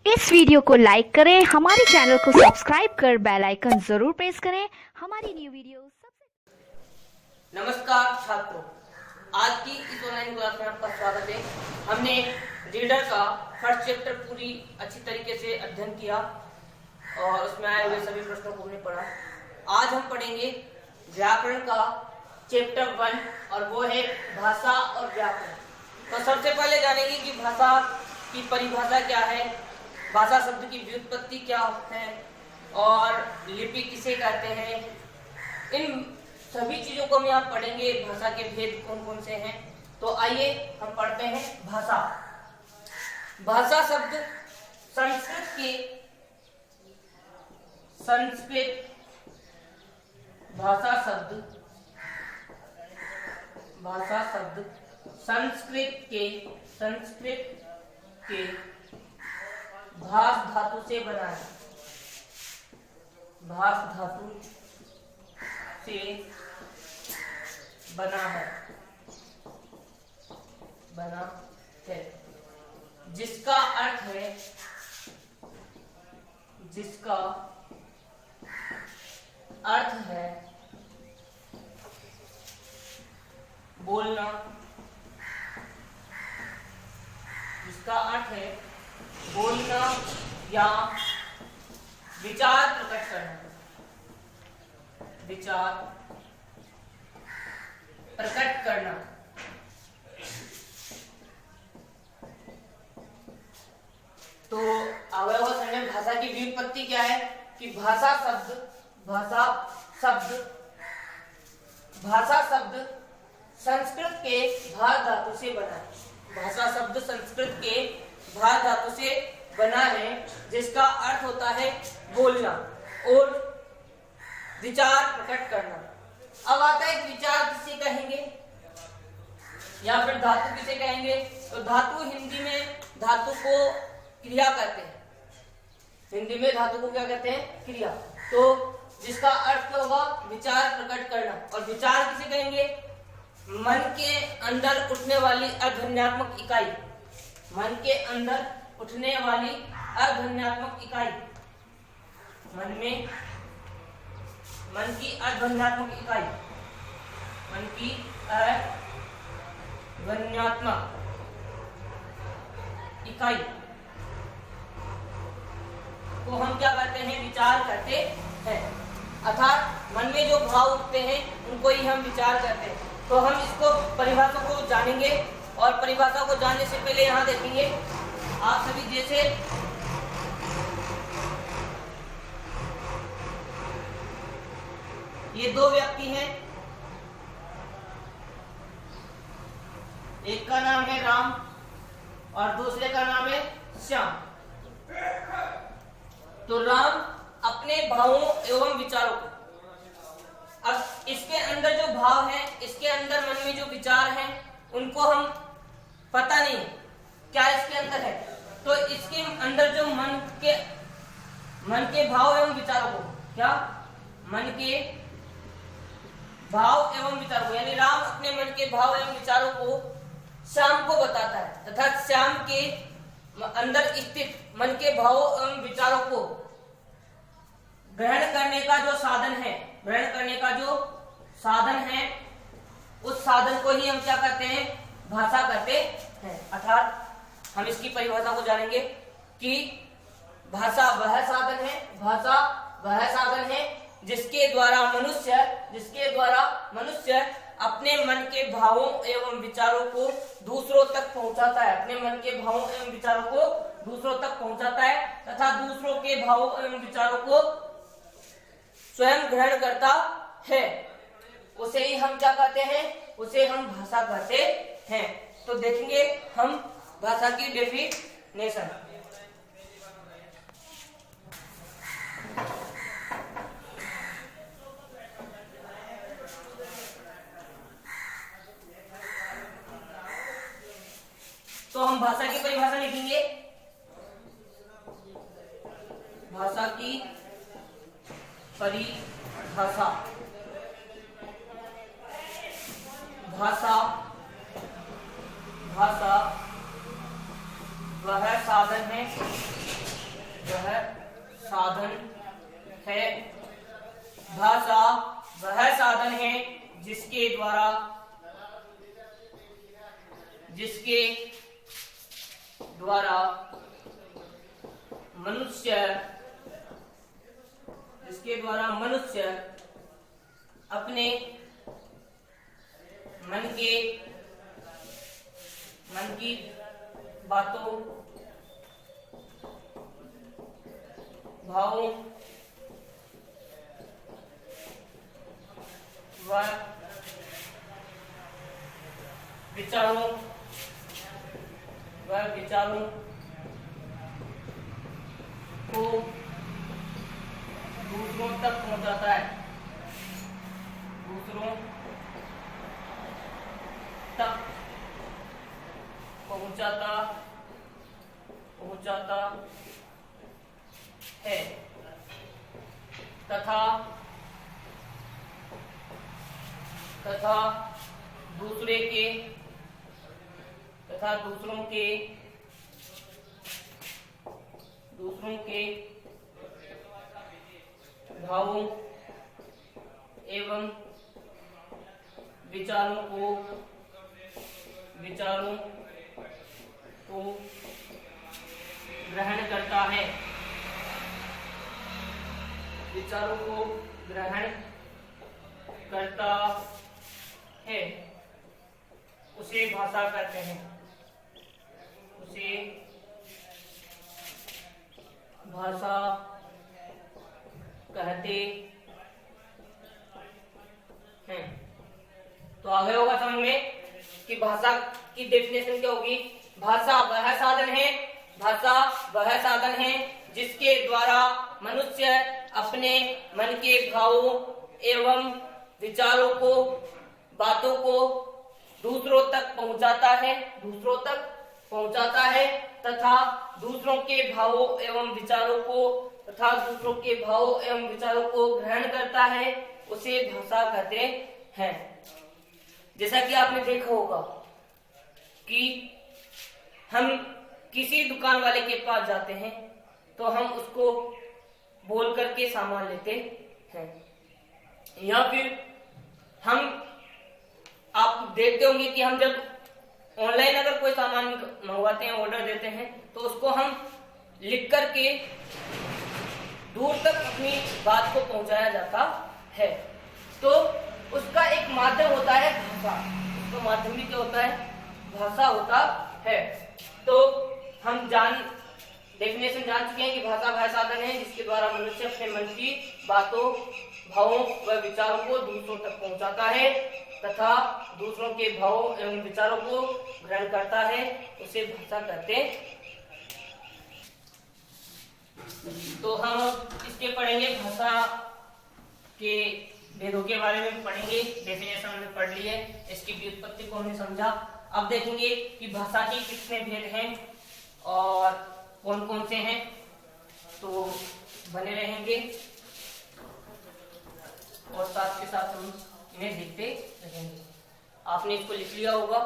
इस वीडियो को लाइक करें, हमारे चैनल को सब्सक्राइब कर बेल आइकन जरूर प्रेस करें हमारी न्यू वीडियो सबसे। नमस्कार छात्रों, आज की इस ऑनलाइन क्लास में आपका स्वागत है। हमने रीडर का फर्स्ट चैप्टर पूरी अच्छी तरीके से अध्ययन किया और उसमें आए हुए सभी प्रश्नों को हमने पढ़ा। आज हम पढ़ेंगे व्याकरण का चैप्टर 1 और वो है भाषा और व्याकरण। तो सबसे पहले जानेंगे कि भाषा की परिभाषा क्या है, भाषा शब्द की व्युत्पत्ति क्या है और लिपि किसे कहते हैं। इन सभी चीजों को हम यहाँ पढ़ेंगे। भाषा के भेद कौन कौन से हैं, तो आइए हम पढ़ते हैं भाषा। भाषा शब्द संस्कृत के भाष धातु से बना है। भाष धातु से बना है जिसका अर्थ है बोलना, या विचार प्रकट करना। तो अवयव संज्ञा भाषा की व्युत्पत्ति क्या है कि भाषा शब्द संस्कृत के भाष धातु से बना है। भाषा शब्द संस्कृत के भाष धातु से बना है जिसका अर्थ होता है बोलना और विचार प्रकट करना। अब आता है विचार किसे कहेंगे या फिर धातु किसे कहेंगे। तो धातु हिंदी में धातु को क्रिया कहते हैं। हिंदी में धातु को क्या कहते हैं? क्रिया। तो जिसका अर्थ क्या होगा? विचार प्रकट करना। और विचार किसे कहेंगे? मन के अंदर उठने वाली अध्वन्यात्मक इकाई। मन के अंदर उठने वाली अध्वन्यात्मक इकाई। मन की अध्वन्यात्मक इकाई। मन की अध्वन्यात्मक इकाई को हम क्या करते हैं? विचार करते हैं। अर्थात मन में जो भाव उठते हैं उनको ही हम विचार करते हैं। तो हम इसको परिभाषा को जानेंगे और परिभाषा को जानने से पहले यहाँ देखेंगे आप सभी। जैसे ये दो व्यक्ति हैं, एक का नाम है राम और दूसरे का नाम है श्याम। तो राम अपने भावों एवं विचारों को, अब इसके अंदर जो भाव है, इसके अंदर मन में जो विचार है, उनको हम पता नहीं क्या इसके अंदर है। तो इसके अंदर जो मन के भाव एवं विचारों को, क्या मन के भाव एवं विचारों को, यानी राम अपने मन के भाव एवं विचारों को श्याम को बताता है तथा श्याम के अंदर स्थित मन के भाव एवं विचारों को ग्रहण करने का जो साधन है, उस साधन को ही हम क्या करते हैं? भाषा कहते हैं। अर्थात हम इसकी परिभाषा को जानेंगे कि भाषा वह साधन है जिसके द्वारा मनुष्य अपने मन के भावों एवं विचारों को दूसरों तक पहुंचाता है। तथा दूसरों के भावों एवं विचारों को स्वयं ग्रहण करता है। उसे ही हम क्या कहते हैं? उसे हम भाषा कहते हैं। तो देखेंगे हम भाषा की डेफिनेशन। तो हम भाषा की परिभाषा लिखेंगे। भाषा की परिभाषा। भाषा भाषा वह साधन है वह साधन है। भाषा वह साधन है जिसके द्वारा मनुष्य अपने मन की बातों, भावों व विचारों को दूसरों तक पहुंचाता है। है तथा दूसरों के भावों एवं विचारों को ग्रहण करता है। उसे भाषा कहते हैं। तो आगे होगा समझ में कि भाषा की डेफिनेशन क्या होगी। भाषा वह साधन है जिसके द्वारा मनुष्य अपने मन के भावों एवं विचारों को, बातों को दूसरों तक पहुंचाता है तथा दूसरों के भावों एवं विचारों को ग्रहण करता है। उसे भाषा कहते हैं। जैसा कि आपने देखा होगा कि हम किसी दुकान वाले के पास जाते हैं तो हम उसको बोल करके सामान लेते हैं, या फिर आप देखते होंगे कि हम जब ऑनलाइन अगर कोई सामान मंगवाते हैं, ऑर्डर देते हैं, तो उसको हम लिख करके दूर तक अपनी बात को पहुंचाया जाता है। तो उसका एक माध्यम होता है भाषा। उसका माध्यम भी क्या होता है? भाषा होता है। तो हम डेफिनेशन जान चुके हैं कि भाषा वह साधन है जिसके द्वारा मनुष्य अपने मन की बातों, भावों व विचारों को दूसरों तक पहुंचाता है तथा दूसरों के भावों एवं विचारों को ग्रहण करता है। उसे भाषा कहते हैं। तो हम इसके पढ़ेंगे, भाषा के भेदों के बारे में पढ़ेंगे। डेफिनेशन हमने पढ़ ली है, इसकी व्युत्पत्ति को हमने समझा। अब देखेंगे कि भाषा के कितने भेद हैं और कौन कौन से हैं। तो बने रहेंगे और साथ के साथ हम इन्हें देखते रहेंगे। आपने इसको लिख लिया होगा।